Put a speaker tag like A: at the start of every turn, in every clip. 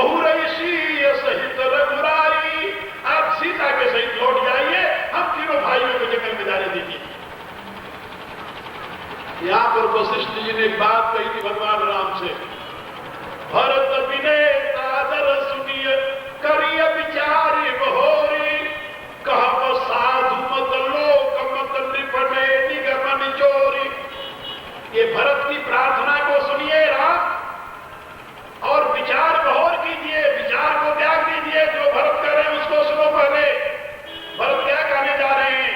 A: बहुरईसी सहित रघुराई, आप सीता के सहित लौट जाइए, हम तीनों भाइयों को जंगल में जाने दीजिए। यहां पर वशिष्ठ जी ने एक बात कही थी भगवान राम से, भरत विनय सादर सुनिय करिय विचार बहोरी, कह साधु मत लोक मत निपटे निगमन चोरी। ये भरत की प्रार्थना को सुनिए राम, और विचार बहोर कीजिए, विचार को त्याग दीजिए। जो भरत कह रहे हैं उसको सुनो पहले। भरत क्या कहने जा रहे हैं?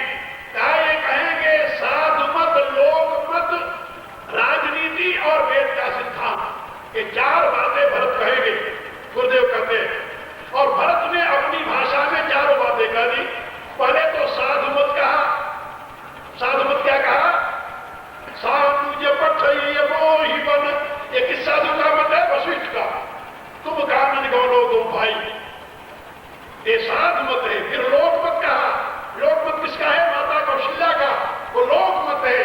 A: क्या ये कहेंगे साधु मत लोक मत राजनीति और वेद का सिद्धांत, ये चार बातें भरत कहेंगे, गुरुदेव कहते हैं। और भरत ने अपनी भाषा में चारों बातें कह दी। पहले तो साधु मत कहा। साधु मत क्या कहा? साधु पठय मोहि बन, ये किस साधु का मत है? वशिष्ठ का। तुम कानन गौनो तुम भाई, ये साधु मत है। फिर लोक मत कहा। लोक मत किसका है? माता कौशल्या का, वो लोक मत है।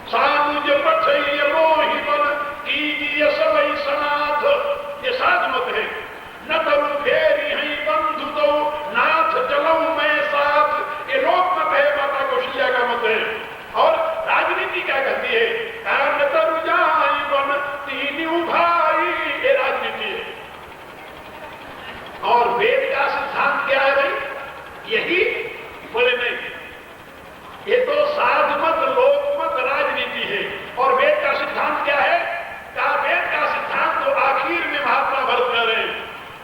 A: साधु पठय मोहि बन कीजिए सबई सनाथ, ये साधु मत है। न तरु फेरी हई बंधु तो नाथ चलऊं मैं साथ, ये लोक मत है, माता कौशल्या का मत है। और राजनीति क्या कहती है? न तरु जाई बन तीनों भाई, ये राजनीति है। और वेद का सिद्धांत क्या है भाई? यही बोले नहीं, ये तो साधु मत लोक मत राजनीति है। और वेद का सिद्धांत क्या है? का वेद का सिद्धांत तो आखिर में महात्मा भरत कह रहे हैं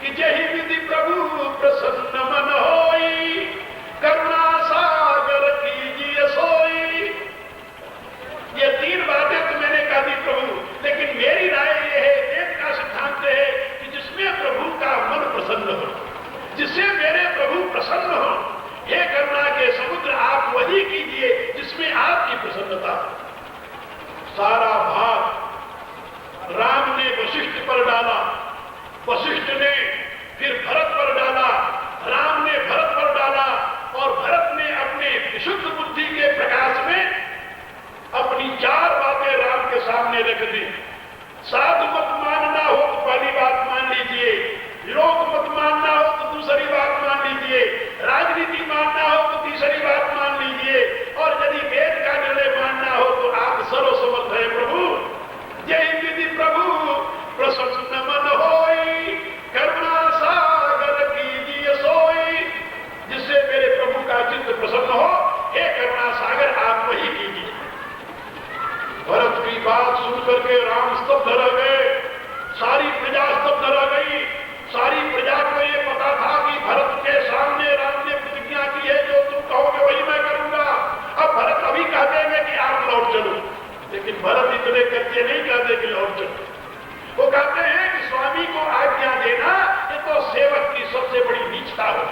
A: कि जही विधि प्रभु प्रसन्न मन होई, करुणा सागर कीजिए सोई। ये तीन बातें तो मैंने कह दी प्रभु, लेकिन मेरी राय ये है, वेद का सिद्धांत है कि जिसमें प्रभु का मन प्रसन्न हो, जिससे मेरे प्रभु प्रसन्न हो, हे करुणा के समुद्र आप वही कीजिए जिसमें आपकी प्रसन्नता। सारा भार राम ने वशिष्ठ पर डाला, वशिष्ठ ने फिर भरत पर डाला, राम ने भरत पर डाला, और भरत ने अपने विशुद्ध बुद्धि के प्रकाश में अपनी चार बातें राम के सामने रख दी। साधु मत मानना हो तो पहली बात मान लीजिए, लोक मत मानना हो तो दूसरी बात मान लीजिए, राजनीति मानना हो तो तीसरी बात मान लीजिए, और यदि वेद का निर्णय मानना हो तो आप सर्वसमर्थ है प्रभु। जय विधि प्रभु प्रसन्न मन होई, करुणा सागर कीजिए सोई, जिससे मेरे प्रभु का चित्त प्रसन्न हो, हे करुणा सागर आप वही कीजिए। भरत की बात सुनकर के राम स्तब्ध रह गए, सारी प्रजा स्तब्ध रह गई। सारी प्रजा को ये पता था कि भरत के सामने राम ने प्रतिज्ञा की है, जो तुम कहोगे वही मैं करूंगा। अब भरत अभी कह देंगे कि आप लौट चलो, लेकिन भरत इतने कच्चे नहीं कहते कि लौट चलो। वो कहते हैं कि स्वामी को आज्ञा देना ये तो सेवक की सबसे बड़ी नीचता हो।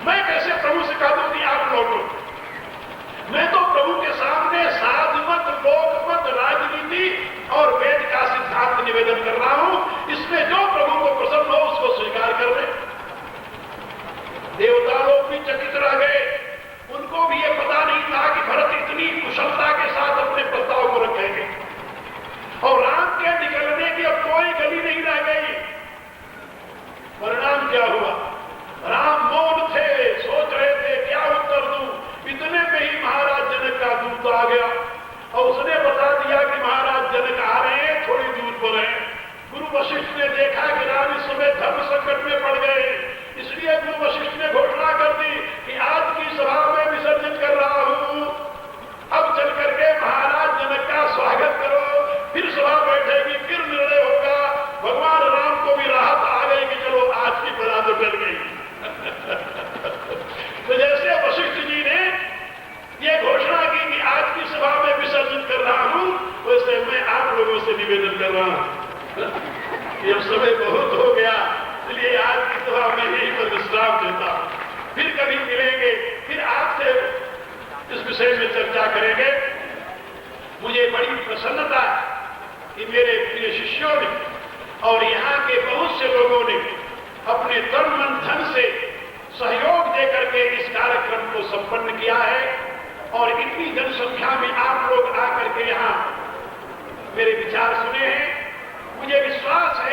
A: मैं कैसे प्रभु से कह दूं कि आप लौटो? मैं तो प्रभु के सामने साधु मत लोक मत राजनीति और वेद का सिद्धांत निवेदन कर रहा हूं। इसमें जो प्रभु को प्रसन्न हो उसको स्वीकार कर ले। देवता लोग भी चकित रह गए, उनको भी ये पता नहीं था कि भरत इतनी कुशलता के साथ अपने प्रस्ताव को रखेंगे। और राम के निकलने की अब कोई गली नहीं रह गई। परिणाम क्या हुआ? राम मौन थे, सोच रहे थे क्या उत्तर दूं। इतने में ही महाराज जनक का दूत आ गया और उसने बता दिया कि महाराज जनक आ रहे हैं, थोड़ी दूर पर हैं। गुरु वशिष्ठ ने देखा कि राम इस समय धर्म संकट में पड़ गए, इसलिए गुरु वशिष्ठ ने घोषणा कर दी कि आज की सभा में विसर्जन कर रहा हूं। अब चल करके महाराज जनक का स्वागत करो, फिर सभा बैठेगी, फिर निर्णय होगा। भगवान राम को भी राहत आ गई कि चलो आज की प्रजा तो डर गई। तो जैसे वशिष्ठ जी ने ये घोषणा की कि आज की सभा में विसर्जन कर रहा हूं, वैसे मैं आप लोगों से निवेदन कर रहा हूं कि अब समय बहुत हो गया, इसलिए आज की सभा में यही पर विश्राम देता हूं। फिर कभी मिलेंगे, फिर आपसे इस विषय में चर्चा करेंगे। मुझे बड़ी प्रसन्नता कि मेरे प्रिय शिष्यों ने और यहाँ के बहुत से लोगों ने अपने तन मन धन से सहयोग देकर के इस कार्यक्रम को संपन्न किया है। और इतनी जनसंख्या में आप लोग आकर के यहाँ मेरे विचार सुने हैं। मुझे विश्वास है